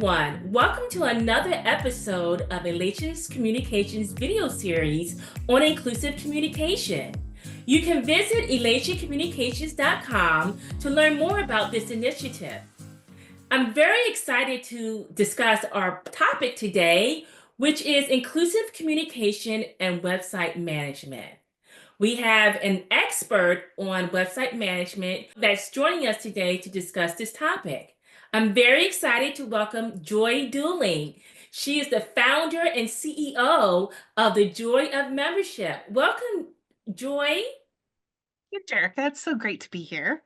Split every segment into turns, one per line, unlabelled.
everyone. Welcome to another episode of Elation's Communications video series on inclusive communication. You can visit elationcommunications.com to learn more about this initiative. I'm very excited to discuss our topic today, which is inclusive communication and website management. We have an expert on website management that's joining us today to discuss this topic. I'm very excited to welcome Joy Duling. She is the founder and CEO of the Joy of Membership. Welcome, Joy.
Hey, Jerica, it's so great to be here.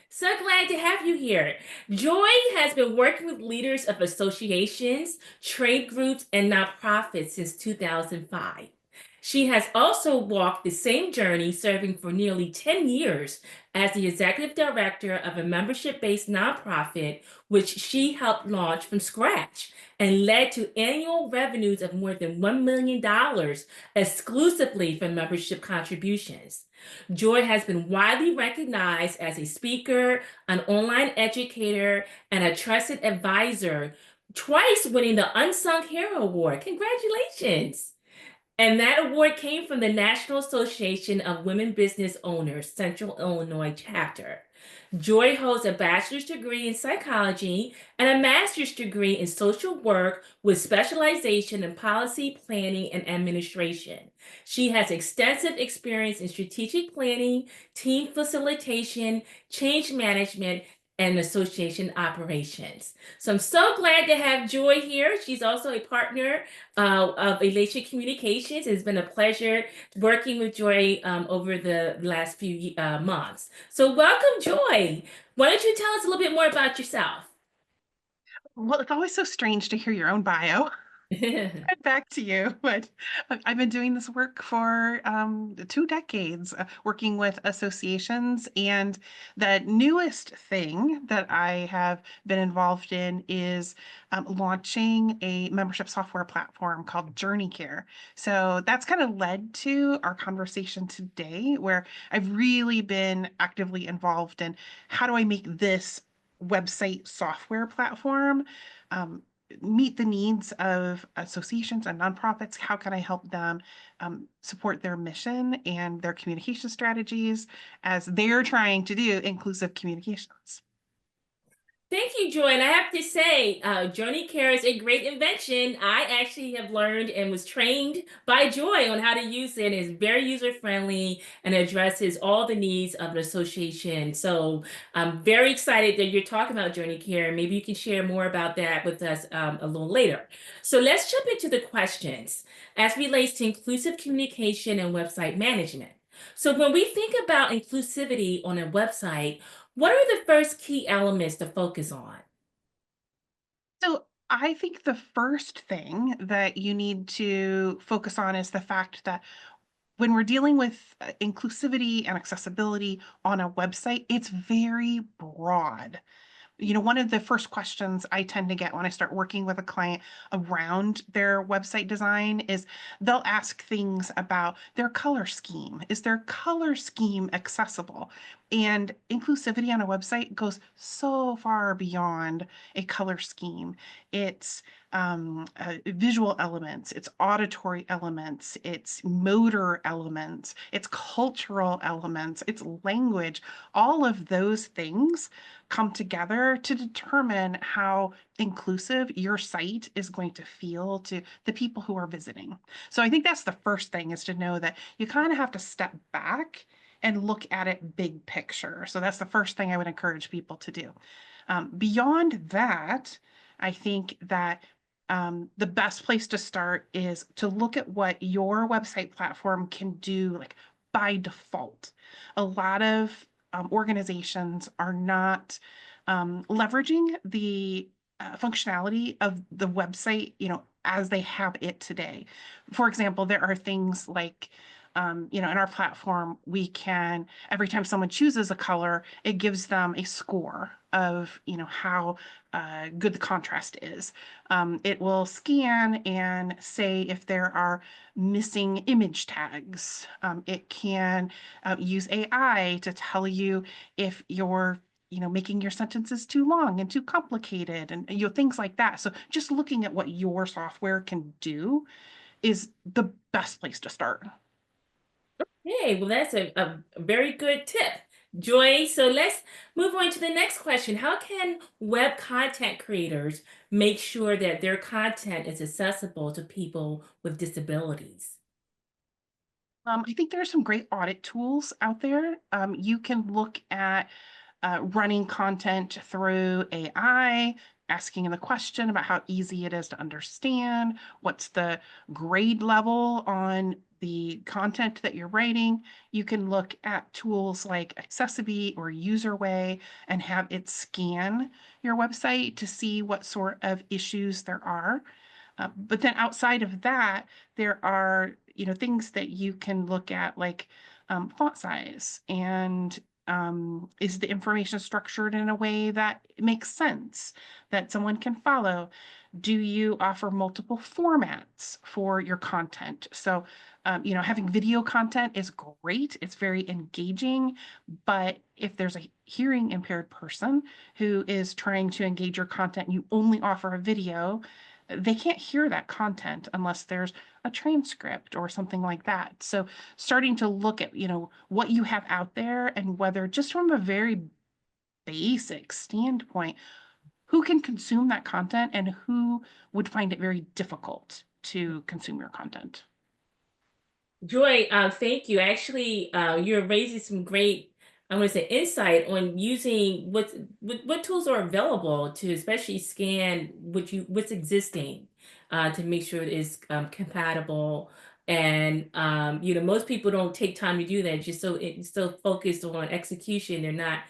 So glad to have you here. Joy has been working with leaders of associations, trade groups, and nonprofits since 2005. She has also walked the same journey, serving for nearly 10 years as the executive director of a membership based nonprofit, which she helped launch from scratch and led to annual revenues of more than $1 million exclusively from membership contributions. Joy has been widely recognized as a speaker, an online educator, and a trusted advisor, twice winning the Unsung Hero Award. Congratulations! And that award came from the National Association of Women Business Owners, Central Illinois chapter. Joy holds a bachelor's degree in psychology and a master's degree in social work with specialization in policy planning and administration. She has extensive experience in strategic planning, team facilitation, change management, and association operations. So I'm so glad to have Joy here. She's also a partner of Elation Communications. It's been a pleasure working with Joy over the last few months. So welcome, Joy. Why don't you tell us a little bit more about yourself?
Well, it's always so strange to hear your own bio. Back to you, but I've been doing this work for 2 decades, working with associations. And the newest thing that I have been involved in is launching a membership software platform called Journey Care. So that's kind of led to our conversation today, where I've really been actively involved in how do I make this website software platform um, meet the needs of associations and nonprofits. How can I help them support their mission and their communication strategies as they're trying to do inclusive communications?
Thank you, Joy. And I have to say, Journey Care is a great invention. I actually have learned and was trained by Joy on how to use it. It's very user-friendly and addresses all the needs of an association. So I'm very excited that you're talking about Journey Care. Maybe you can share more about that with us a little later. So let's jump into the questions as relates to inclusive communication and website management. So when we think about inclusivity on a website, what are the first key elements to focus on?
So I think the first thing that you need to focus on is the fact that when we're dealing with inclusivity and accessibility on a website, it's very broad. One of the first questions I tend to get when I start working with a client around their website design is they'll ask things about their color scheme. Is their color scheme accessible? And inclusivity on a website goes so far beyond a color scheme. It's visual elements, it's auditory elements, it's motor elements, it's cultural elements, it's language. All of those things come together to determine how inclusive your site is going to feel to the people who are visiting. So I think that's the first thing, is to know that you kind of have to step back and look at it big picture. So that's the first thing I would encourage people to do. Beyond that, I think that the best place to start is to look at what your website platform can do, like by default. A lot of organizations are not leveraging the functionality of the website, as they have it today. For example, there are things like in our platform, we can, every time someone chooses a color, it gives them a score of, how good the contrast is. It will scan and say if there are missing image tags. It can use AI to tell you if your making your sentences too long and too complicated and things like that. So just looking at what your software can do is the best place to start.
Hey, well, that's a very good tip, Joy. So let's move on to the next question. How can web content creators make sure that their content is accessible to people with disabilities?
I think there are some great audit tools out there. You can look at running content through AI, asking the question about how easy it is to understand, what's the grade level on the content that you're writing. You can look at tools like Accessibility or Userway and have it scan your website to see what sort of issues there are. But then outside of that, there are, things that you can look at like font size and is the information structured in a way that makes sense, that someone can follow? Do you offer multiple formats for your content? So, having video content is great. It's very engaging. But if there's a hearing impaired person who is trying to engage your content and you only offer a video, they can't hear that content unless there's a transcript or something like that. So starting to look at, what you have out there and whether just from a very basic standpoint, who can consume that content and who would find it very difficult to consume your content.
Joy, thank you. Actually, you're raising some great, I want to say, insight on using what tools are available to especially scan what's existing, to make sure it is compatible. And most people don't take time to do that. Just it's so focused on execution. They're not,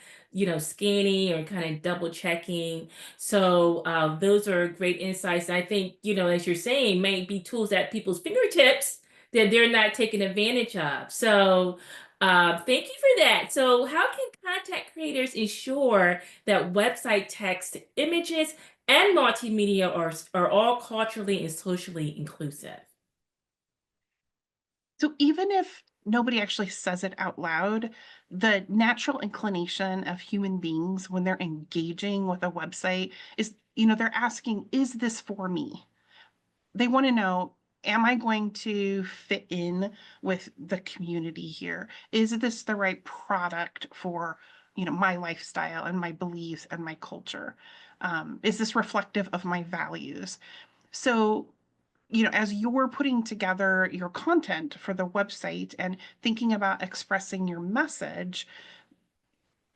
scanning or kind of double checking. So those are great insights. I think, as you're saying, may be tools at people's fingertips that they're not taking advantage of. So, thank you for that. So, how can content creators ensure that website text, images, and multimedia are all culturally and socially inclusive?
So even if nobody actually says it out loud, the natural inclination of human beings when they're engaging with a website is, they're asking, is this for me? They want to know, am I going to fit in with the community here? Is this the right product for, my lifestyle and my beliefs and my culture? Is this reflective of my values? So, as you're putting together your content for the website and thinking about expressing your message,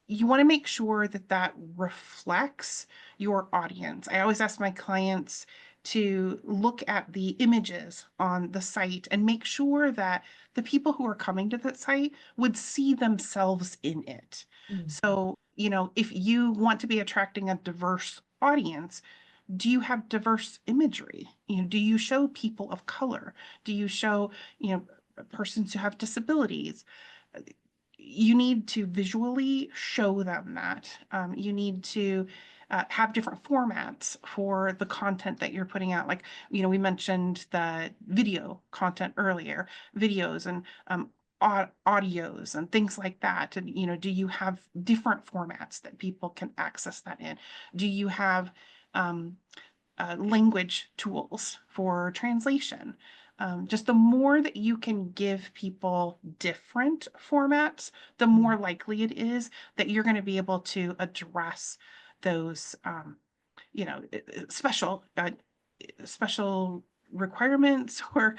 you want to make sure that that reflects your audience. I always ask my clients to look at the images on the site and make sure that the people who are coming to that site would see themselves in it.
Mhm.
So, if you want to be attracting a diverse audience, do you have diverse imagery? Do you show people of color? Do you show, persons who have disabilities? You need to visually show them that. You need to have different formats for the content that you're putting out. Like, we mentioned the video content earlier, videos and audios and things like that. And, do you have different formats that people can access that in? Do you have um, language tools for translation? Just the more that you can give people different formats, the more likely it is that you're going to be able to address those, you know, special, special requirements or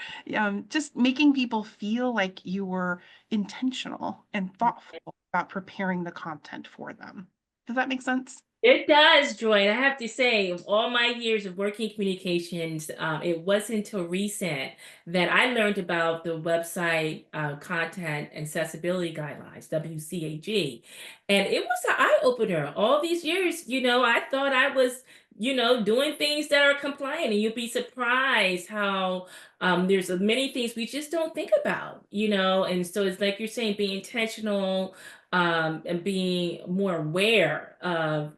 just making people feel like you were intentional and thoughtful about preparing the content for them. Does that make sense?
It does, Joy. And I have to say, of all my years of working communications, it wasn't until recent that I learned about the website content accessibility guidelines, WCAG. And it was an eye opener. All these years, I thought I was, doing things that are compliant. And you'd be surprised how there's many things we just don't think about, And so it's like you're saying, being intentional, and being more aware of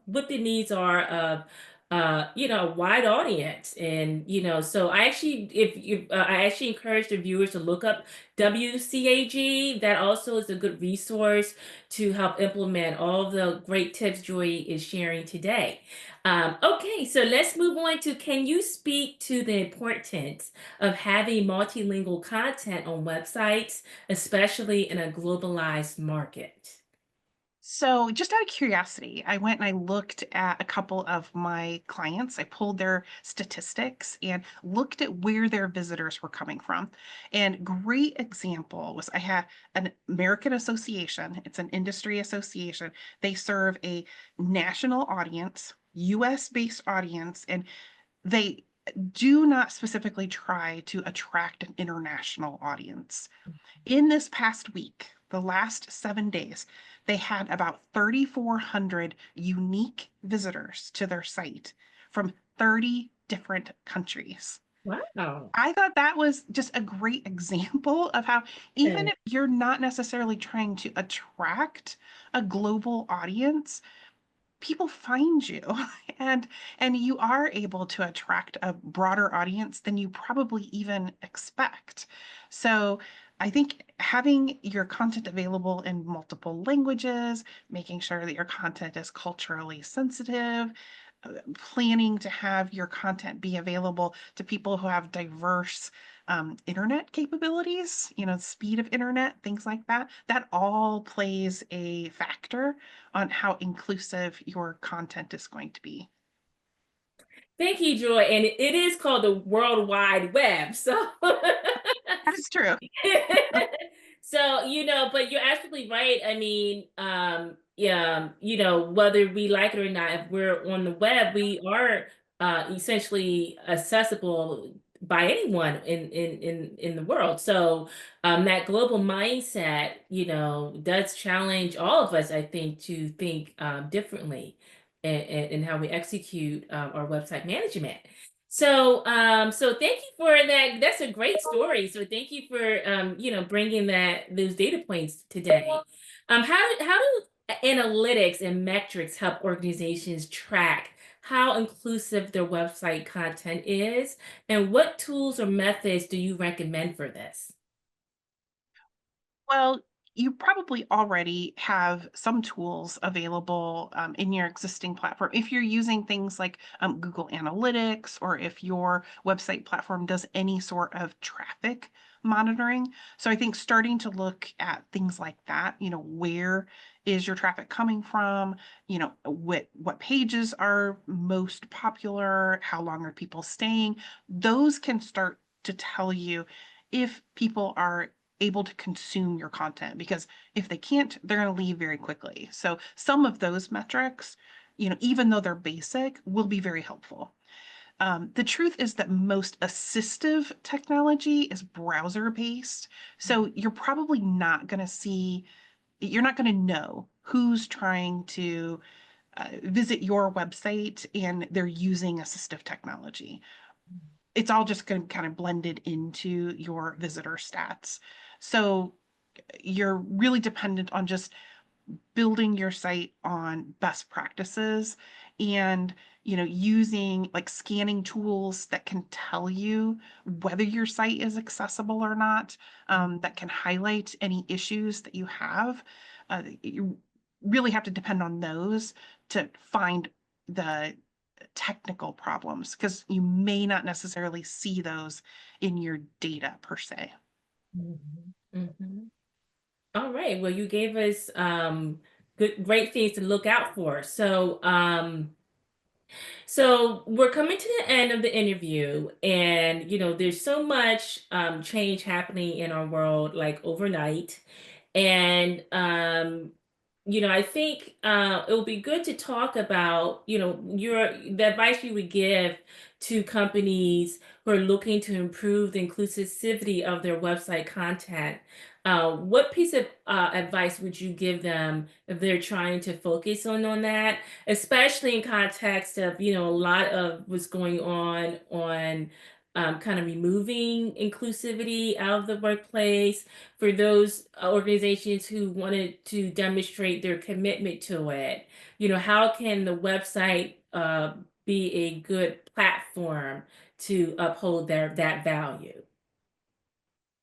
what the needs are of a wide audience. And, so I actually, if you, I actually encourage the viewers to look up WCAG. That also is a good resource to help implement all the great tips Joy is sharing today. Okay, so let's move on to, can you speak to the importance of having multilingual content on websites, especially in a globalized market?
So, just out of curiosity, I went and I looked at a couple of my clients. I pulled their statistics and looked at where their visitors were coming from. And great example was I had an American association, it's an industry association. They serve a national audience, US based audience, and they do not specifically try to attract an international audience. In this past week, the last 7 days, they had about 3,400 unique visitors to their site from 30 different countries.
Wow.
I thought that was just a great example of how, even if you're not necessarily trying to attract a global audience, people find you and you are able to attract a broader audience than you probably even expect. So I think having your content available in multiple languages, making sure that your content is culturally sensitive, planning to have your content be available to people who have diverse internet capabilities, speed of internet, things like that, that all plays a factor on how inclusive your content is going to be.
Thank you, Joy. And it is called the World Wide Web. So
That is true.
so, but you're absolutely right. I mean, yeah, whether we like it or not, if we're on the web, we are essentially accessible by anyone in the world. So, that global mindset, does challenge all of us, I think, to think differently in how we execute our website management. So thank you for that. That's a great story. So thank you for bringing those data points today. How do analytics and metrics help organizations track how inclusive their website content is, and what tools or methods do you recommend for this?
Well, you probably already have some tools available in your existing platform. If you're using things like Google Analytics, or if your website platform does any sort of traffic monitoring. So I think starting to look at things like that, where is your traffic coming from? What pages are most popular? How long are people staying? Those can start to tell you if people are able to consume your content, because if they can't, they're going to leave very quickly. So some of those metrics, even though they're basic, will be very helpful. The truth is that most assistive technology is browser based. So you're not going to know who's trying to visit your website and they're using assistive technology. It's all just going to kind of blended into your visitor stats. So you're really dependent on just building your site on best practices and using like scanning tools that can tell you whether your site is accessible or not, that can highlight any issues that you have. You really have to depend on those to find the technical problems, because you may not necessarily see those in your data per se.
Mhm, mhm. All right. Well, you gave us great things to look out for. So we're coming to the end of the interview, and there's so much change happening in our world, like overnight. And I think it will be good to talk about, the advice you would give to companies who are looking to improve the inclusivity of their website content. What piece of advice would you give them if they're trying to focus on that, especially in context of, a lot of what's going on kind of removing inclusivity out of the workplace, for those organizations who wanted to demonstrate their commitment to it? How can the website be a good platform to uphold that value?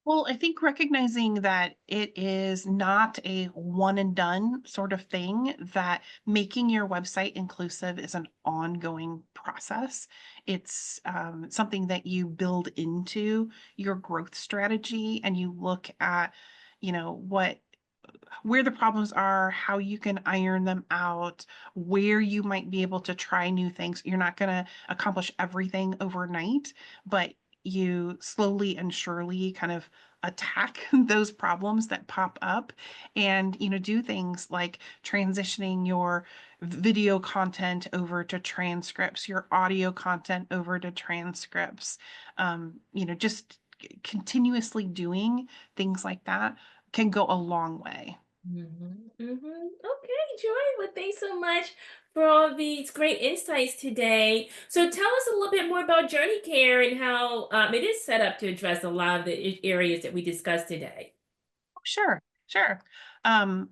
Well, I think recognizing that it is not a one and done sort of thing, that making your website inclusive is an ongoing process. It's something that you build into your growth strategy and you look at, what where the problems are, how you can iron them out, where you might be able to try new things. You're not going to accomplish everything overnight, but you slowly and surely kind of attack those problems that pop up and do things like transitioning your video content over to transcripts, your audio content over to transcripts. Just continuously doing things like that can go a long way.
Mhm, mhm. Okay, Joy. Well, thanks so much for all these great insights today. So, tell us a little bit more about Journey Care and how it is set up to address a lot of the areas that we discussed today.
Sure, sure. Um,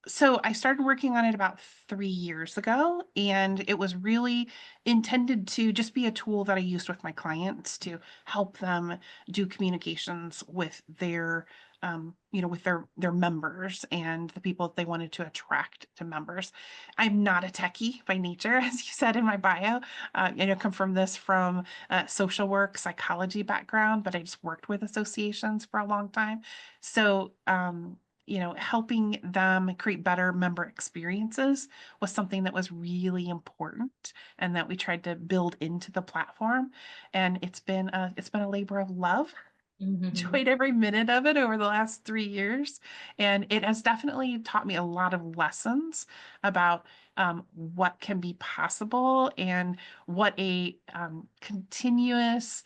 so I started working on it about 3 years ago, and it was really intended to just be a tool that I used with my clients to help them do communications with their members and the people that they wanted to attract to members. I'm not a techie by nature, as you said in my bio. Come from social work, psychology background, but I just worked with associations for a long time. So, helping them create better member experiences was something that was really important and that we tried to build into the platform. And it's been a labor of love.
Mhm.
Enjoyed every minute of it over the last 3 years. And it has definitely taught me a lot of lessons about what can be possible and what a continuous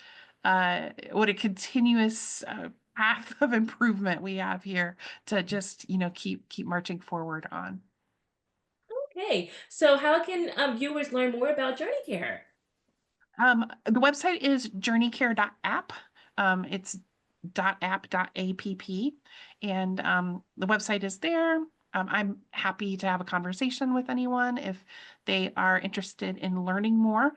path of improvement we have here to just keep marching forward on.
Okay, so how can viewers learn more about Journey Care?
The website is journeycare.app. It's .app.app, and the website is there. I'm happy to have a conversation with anyone if they are interested in learning more.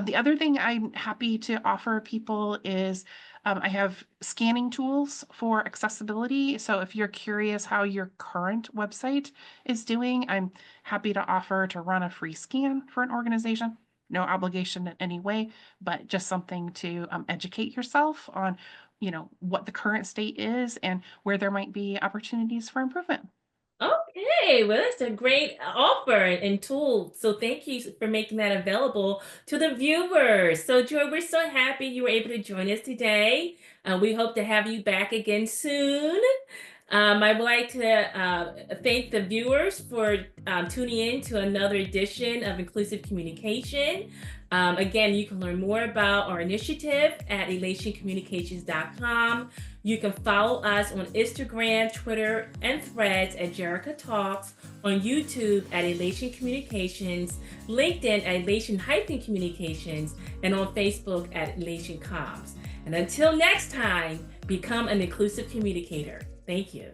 The other thing I'm happy to offer people is I have scanning tools for accessibility. So if you're curious how your current website is doing, I'm happy to offer to run a free scan for an organization. No obligation in any way, but just something to educate yourself on, what the current state is and where there might be opportunities for improvement.
Okay, well, that's a great offer and tool. So thank you for making that available to the viewers. So Joy, we're so happy you were able to join us today. We hope to have you back again soon. I would like to thank the viewers for tuning in to another edition of Inclusive Communication. Again, you can learn more about our initiative at elationcommunications.com. You can follow us on Instagram, Twitter, and Threads at Jerica Talks, on YouTube at Elation Communications, LinkedIn at Elation-Communications, and on Facebook at Elation Comms. And until next time, become an inclusive communicator. Thank you.